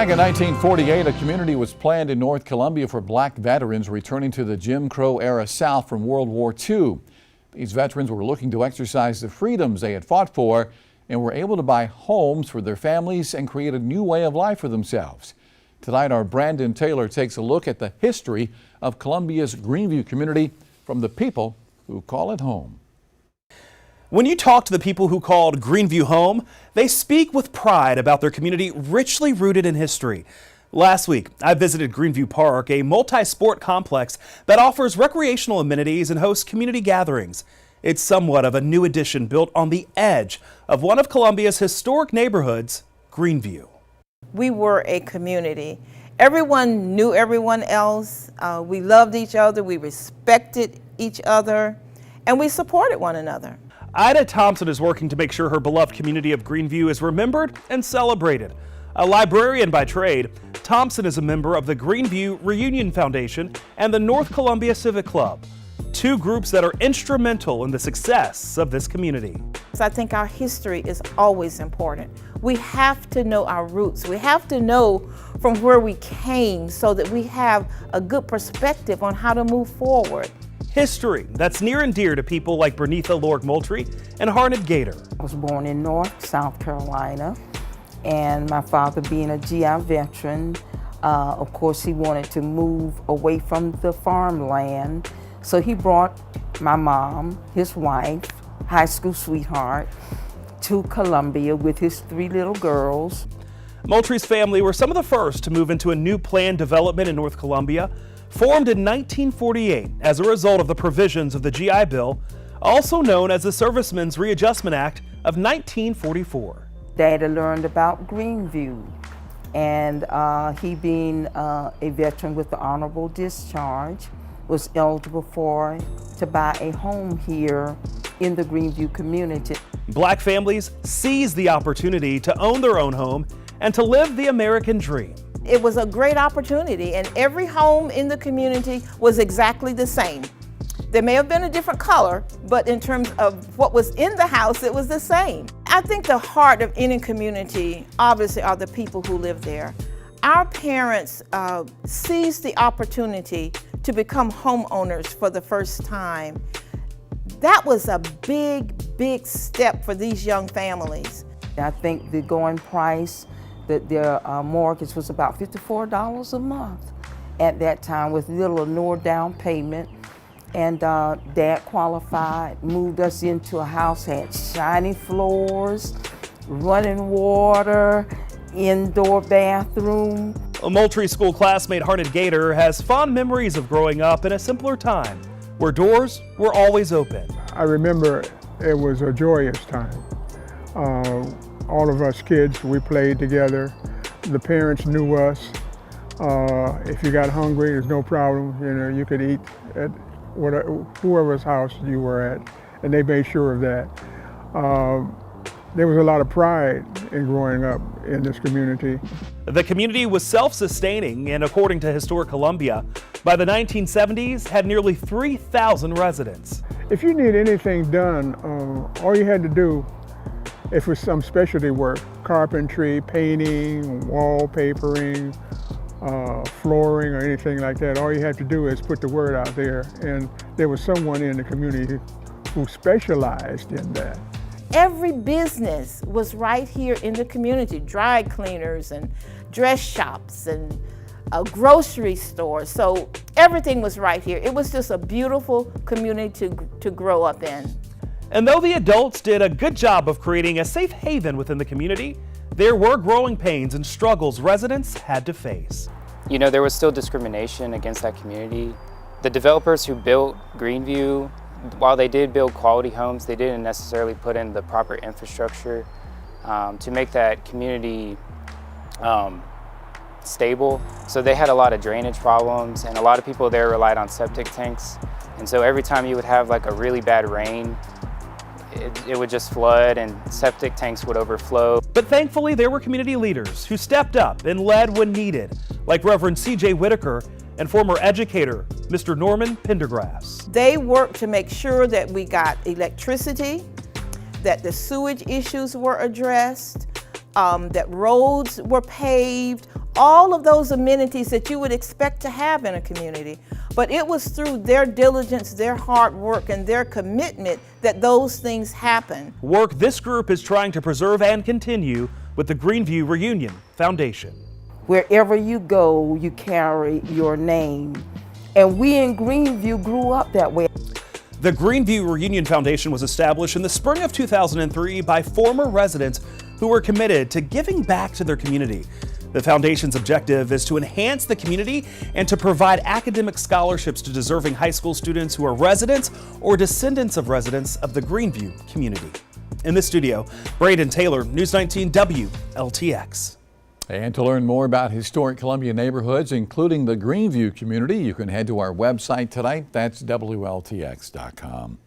Back in 1948, a community was planned in North Columbia for black veterans returning to the Jim Crow era South from World War II. These veterans were looking to exercise the freedoms they had fought for and were able to buy homes for their families and create a new way of life for themselves. Tonight, our Brandon Taylor takes a look at the history of Columbia's Greenview community from the people who call it home. When you talk to the people who called Greenview home, they speak with pride about their community richly rooted in history. Last week, I visited Greenview Park, a multi-sport complex that offers recreational amenities and hosts community gatherings. It's somewhat of a new addition built on the edge of one of Columbia's historic neighborhoods, Greenview. We were a community. Everyone knew everyone else. We loved each other, we respected each other, and we supported one another. Ida Thompson is working to make sure her beloved community of Greenview is remembered and celebrated. A librarian by trade, Thompson is a member of the Greenview Reunion Foundation and the North Columbia Civic Club, two groups that are instrumental in the success of this community. I think our history is always important. We have to know our roots. We have to know from where we came so that we have a good perspective on how to move forward. History that's near and dear to people like Bernice Moultrie and Harnett Gator. I was born in South Carolina, and my father being a GI veteran, of course he wanted to move away from the farmland, so he brought my mom, his wife, high school sweetheart, to Columbia with his 3 little girls. Moultrie's family were some of the first to move into a new planned development in North Columbia, formed in 1948 as a result of the provisions of the GI Bill, also known as the Servicemen's Readjustment Act of 1944. Dad had learned about Greenview, and he being a veteran with the honorable discharge, was eligible to buy a home here in the Greenview community. Black families seized the opportunity to own their own home and to live the American dream. It was a great opportunity, and every home in the community was exactly the same. There may have been a different color, but in terms of what was in the house, it was the same. I think the heart of any community, obviously, are the people who live there. Our parents seized the opportunity to become homeowners for the first time. That was a big, big step for these young families. I think the going price that their mortgage was about $54 a month at that time, with little or no down payment. And Dad qualified, moved us into a house, had shiny floors, running water, indoor bathroom. A Moultrie school classmate, Harnett Gator, has fond memories of growing up in a simpler time where doors were always open. I remember it was a joyous time. All of us kids, we played together. The parents knew us. If you got hungry, there's no problem. You know, you could eat at whoever's house you were at, and they made sure of that. There was a lot of pride in growing up in this community. The community was self-sustaining, and according to Historic Columbia, by the 1970s had nearly 3,000 residents. If you need anything done, all you had to do, if it was some specialty work, carpentry, painting, wallpapering, flooring, or anything like that, all you had to do is put the word out there, and there was someone in the community who specialized in that. Every business was right here in the community, dry cleaners and dress shops and a grocery store. So everything was right here. It was just a beautiful community to grow up in. And though the adults did a good job of creating a safe haven within the community, there were growing pains and struggles residents had to face. You know, there was still discrimination against that community. The developers who built Greenview, while they did build quality homes, they didn't necessarily put in the proper infrastructure to make that community stable. So they had a lot of drainage problems, and a lot of people there relied on septic tanks. And so every time you would have like a really bad rain, it would just flood and septic tanks would overflow. But thankfully, there were community leaders who stepped up and led when needed, like Reverend C.J. Whitaker and former educator, Mr. Norman Pendergrass. They worked to make sure that we got electricity, that the sewage issues were addressed, that roads were paved. all of those amenities that you would expect to have in a community. But it was through their diligence, their hard work, and their commitment that those things happen. Work this group is trying to preserve and continue with the Greenview Reunion Foundation. Wherever you go, you carry your name. And we in Greenview grew up that way. The Greenview Reunion Foundation was established in the spring of 2003 by former residents who were committed to giving back to their community. The foundation's objective is to enhance the community and to provide academic scholarships to deserving high school students who are residents or descendants of residents of the Greenview community. In the studio, Braden Taylor, News 19 WLTX. And to learn more about historic Columbia neighborhoods, including the Greenview community, you can head to our website tonight. That's WLTX.com.